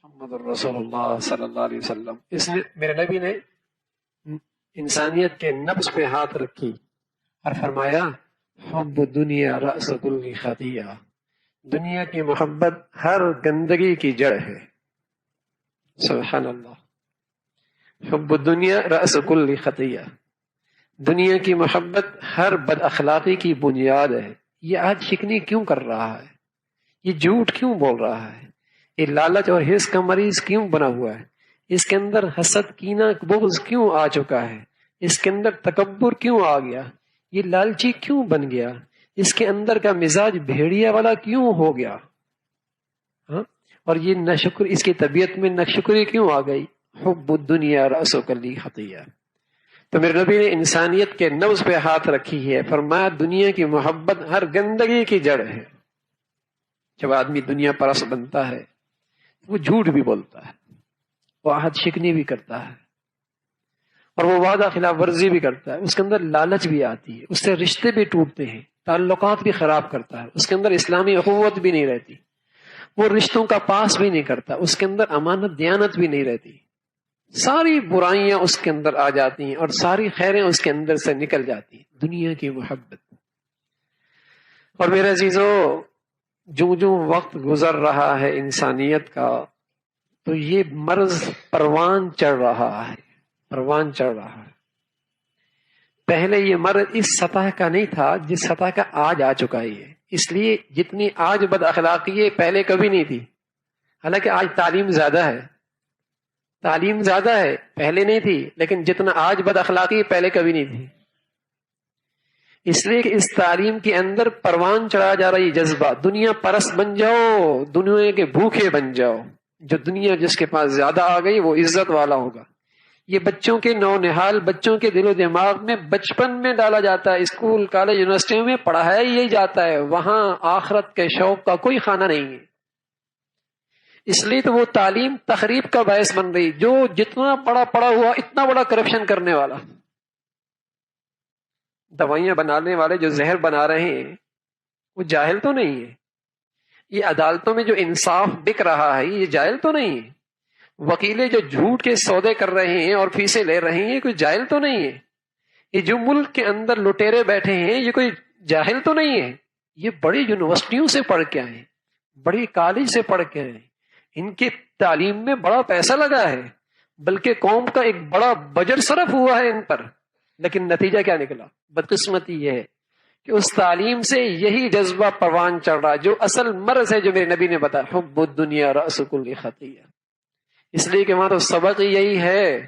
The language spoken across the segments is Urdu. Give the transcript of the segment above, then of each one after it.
محمد الرسول اللہ صلی اللہ علیہ وسلم. اس لیے میرے نبی نے انسانیت کے نبض پہ ہاتھ رکھی اور فرمایا حب دنیا رأس کل خطیہ، دنیا کی محبت ہر گندگی کی جڑ ہے. سبحان اللہ. حب دنیا رأس کل خطیہ، دنیا کی محبت ہر بد اخلاقی کی بنیاد ہے. یہ آج شکنی کیوں کر رہا ہے؟ یہ جھوٹ کیوں بول رہا ہے؟ یہ لالچ اور حرص کا مریض کیوں بنا ہوا ہے؟ اس کے اندر حسد کینہ بغض کیوں آ چکا ہے؟ اس کے اندر تکبر کیوں آ گیا؟ یہ لالچی کیوں بن گیا؟ اس کے اندر کا مزاج بھیڑیا والا کیوں ہو گیا؟ ہاں؟ اور یہ ناشکر، اس کی طبیعت میں ناشکری کیوں آ گئی؟ حب الدنیا رأس کل خطیہ. تو میرے نبی نے انسانیت کے نبض پہ ہاتھ رکھی ہے، فرمایا دنیا کی محبت ہر گندگی کی جڑ ہے. جب آدمی دنیا پرست بنتا ہے وہ جھوٹ بھی بولتا ہے، وہ عہد شکنی بھی کرتا ہے، اور وہ وعدہ خلاف ورزی بھی کرتا ہے. اس کے اندر لالچ بھی آتی ہے، اس سے رشتے بھی ٹوٹتے ہیں، تعلقات بھی خراب کرتا ہے. اس کے اندر اسلامی اخوت بھی نہیں رہتی، وہ رشتوں کا پاس بھی نہیں کرتا، اس کے اندر امانت دیانت بھی نہیں رہتی. ساری برائیاں اس کے اندر آ جاتی ہیں اور ساری خیریں اس کے اندر سے نکل جاتی ہیں. دنیا کی محبت. اور میرے عزیزو، جو جو وقت گزر رہا ہے انسانیت کا، تو یہ مرض پروان چڑھ رہا ہے، پروان چڑھ رہا ہے. پہلے یہ مرض اس سطح کا نہیں تھا جس سطح کا آج آ چکا ہے. اس لیے جتنی آج بد اخلاقی ہے پہلے کبھی نہیں تھی. حالانکہ آج تعلیم زیادہ ہے، تعلیم زیادہ ہے، پہلے نہیں تھی، لیکن جتنا آج بد اخلاقی پہلے کبھی نہیں تھی. اس لیے کہ اس تعلیم کے اندر پروان چڑھا جا رہی جذبہ، دنیا پرست بن جاؤ، دنیا کے بھوکے بن جاؤ. جو دنیا جس کے پاس زیادہ آ گئی وہ عزت والا ہوگا. یہ بچوں کے نونہال، بچوں کے دل و دماغ میں بچپن میں ڈالا جاتا ہے. اسکول کالج یونیورسٹی میں پڑھایا یہی جاتا ہے، وہاں آخرت کے شوق کا کوئی خانہ نہیں ہے. اس لیے تو وہ تعلیم تخریب کا باعث بن رہی. جو جتنا بڑا پڑا ہوا اتنا بڑا کرپشن کرنے والا. دوائیاں بنانے والے جو زہر بنا رہے ہیں وہ جاہل تو نہیں ہے. یہ عدالتوں میں جو انصاف بک رہا ہے یہ جاہل تو نہیں ہے. وکیلے جو جھوٹ کے سودے کر رہے ہیں اور فیسیں لے رہے ہیں کوئی جاہل تو نہیں ہے. یہ جو ملک کے اندر لٹیرے بیٹھے ہیں یہ کوئی جاہل تو نہیں ہے. یہ بڑی یونیورسٹیوں سے پڑھ کے آئے، بڑی کالج سے پڑھ کے آئے، ان کی تعلیم میں بڑا پیسہ لگا ہے، بلکہ قوم کا ایک بڑا بجٹ صرف ہوا ہے ان پر. لیکن نتیجہ کیا نکلا؟ بدقسمتی یہ ہے کہ اس تعلیم سے یہی جذبہ پروان چڑھ رہا جو اصل مرض ہے، جو میرے نبی نے بتایا حب الدنیا رأس کل خطیہ. اس لیے کہ وہاں تو سبق یہی ہے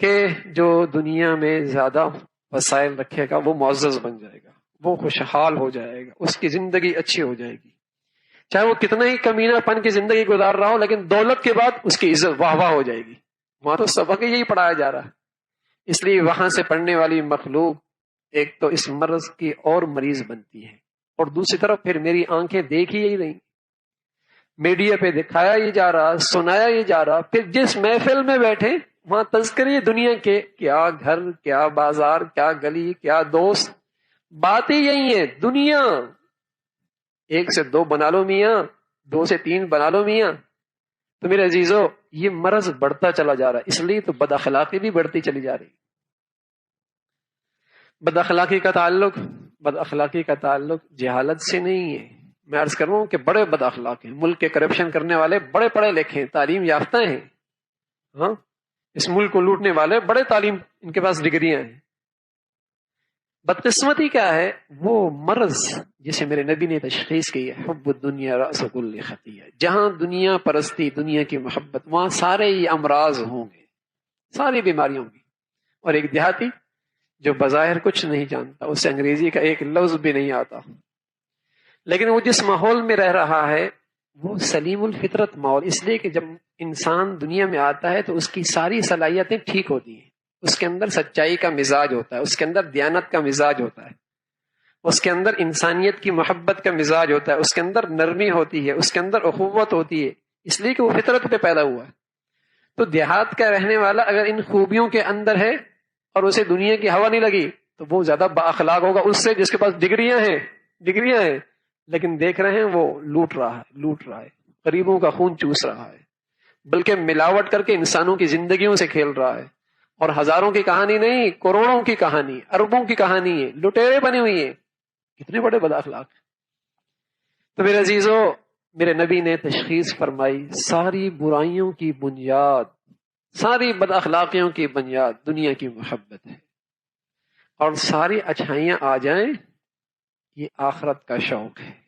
کہ جو دنیا میں زیادہ وسائل رکھے گا وہ معزز بن جائے گا، وہ خوشحال ہو جائے گا، اس کی زندگی اچھی ہو جائے گی. چاہے وہ کتنا ہی کمینہ پن کی زندگی گزار رہا ہو، لیکن دولت کے بعد اس کی عزت واہ واہ ہو جائے گی. وہاں تو سبق یہی پڑھایا جا رہا ہے. اس لیے وہاں سے پڑھنے والی مخلوق ایک تو اس مرض کی اور مریض بنتی ہے، اور دوسری طرف پھر میری آنکھیں دیکھ ہی نہیں، میڈیا پہ دکھایا ہی جا رہا، سنایا ہی جا رہا. پھر جس محفل میں بیٹھے وہاں تذکرے دنیا کے، کیا گھر، کیا بازار، کیا گلی، کیا دوست. بات ہی یہی ہے، دنیا. 1 سے 2 بنا لو میاں، 2 سے 3 بنا لو میاں. تو میرے عزیزو یہ مرض بڑھتا چلا جا رہا ہے. اس لیے تو بد اخلاقی بھی بڑھتی چلی جا رہی. بد اخلاقی کا تعلق جہالت سے نہیں ہے. میں عرض کر رہا ہوں کہ بڑے بد اخلاق ہیں، ملک کے کرپشن کرنے والے بڑے پڑھے لکھے ہیں، تعلیم یافتہ ہیں. ہاں، اس ملک کو لوٹنے والے بڑے تعلیم، ان کے پاس ڈگریاں ہیں. بدقسمتی کیا ہے؟ وہ مرض جسے میرے نبی نے تشخیص کی ہے حب الدنیا رأس کل خطیہ. جہاں دنیا پرستی، دنیا کی محبت، وہاں سارے یہ امراض ہوں گے، ساری بیماریاں ہوں گی. اور ایک دیہاتی جو بظاہر کچھ نہیں جانتا، اسے انگریزی کا ایک لفظ بھی نہیں آتا، لیکن وہ جس ماحول میں رہ رہا ہے وہ سلیم الفطرت ماحول. اس لیے کہ جب انسان دنیا میں آتا ہے تو اس کی ساری صلاحیتیں ٹھیک ہوتی ہیں. اس کے اندر سچائی کا مزاج ہوتا ہے، اس کے اندر دیانت کا مزاج ہوتا ہے، اس کے اندر انسانیت کی محبت کا مزاج ہوتا ہے، اس کے اندر نرمی ہوتی ہے، اس کے اندر اخوت ہوتی ہے. اس لیے کہ وہ فطرت پہ پیدا ہوا ہے. تو دیہات کا رہنے والا اگر ان خوبیوں کے اندر ہے اور اسے دنیا کی ہوا نہیں لگی تو وہ زیادہ با اخلاق ہوگا اس سے جس کے پاس ڈگریاں ہیں، لیکن دیکھ رہے ہیں وہ لوٹ رہا ہے، غریبوں کا خون چوس رہا ہے. بلکہ ملاوٹ کر کے انسانوں کی زندگیوں سے کھیل رہا ہے. اور ہزاروں کی کہانی نہیں، کروڑوں کی کہانی، اربوں کی کہانی ہے. لٹیرے بنے ہوئی ہیں. کتنے بڑے بد اخلاق ہیں. تو میرے عزیزو، میرے نبی نے تشخیص فرمائی ساری برائیوں کی بنیاد، ساری بد اخلاقیوں کی بنیاد دنیا کی محبت ہے. اور ساری اچھائیاں آ جائیں، یہ آخرت کا شوق ہے.